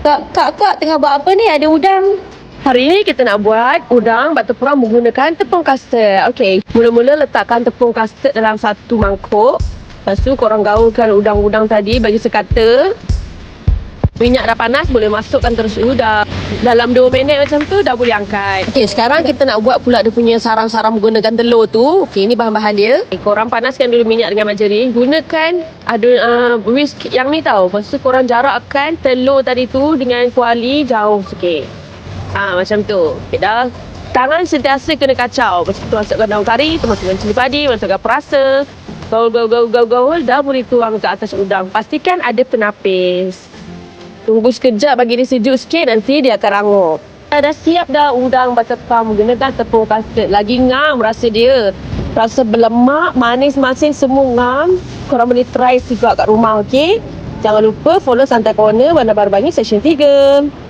Kak tengah buat apa ni? Ada udang. Hari ini kita nak buat udang batu perang menggunakan tepung kastad. Okey, mula-mula letakkan tepung kastad dalam satu mangkuk. Lepas tu korang gaulkan udang-udang tadi bagi sekata. Minyak dah panas, boleh masukkan terus udang. Dalam 2 minit macam tu dah boleh angkat. Okey, sekarang kita nak buat pula dia punya sarang-sarang menggunakan telur tu. Okey, ini bahan-bahan dia. Okay, korang panaskan dulu minyak dengan margarin. Gunakan whisk yang ni tau. Lepas tu korang jarakkan telur tadi tu dengan kuali jauh sikit. Macam tu. Okay, dah. Tangan sentiasa kena kacau. Lepas tu masukkan daun kari, tu masukkan cili padi, masukkan perasa. Gaul. Dah boleh tuang ke atas udang. Pastikan ada penapis. Tunggu sekejap bagi dia sejuk sikit, nanti dia akan rangup. Dah siap dah udang batu perang menggunakan tepung kastad. Lagi ngam rasa dia. Rasa berlemak, manis masin semua ngam. Korang boleh try juga kat rumah, okey? Jangan lupa follow Santai Corner Bandar Baru Bangi Section 3.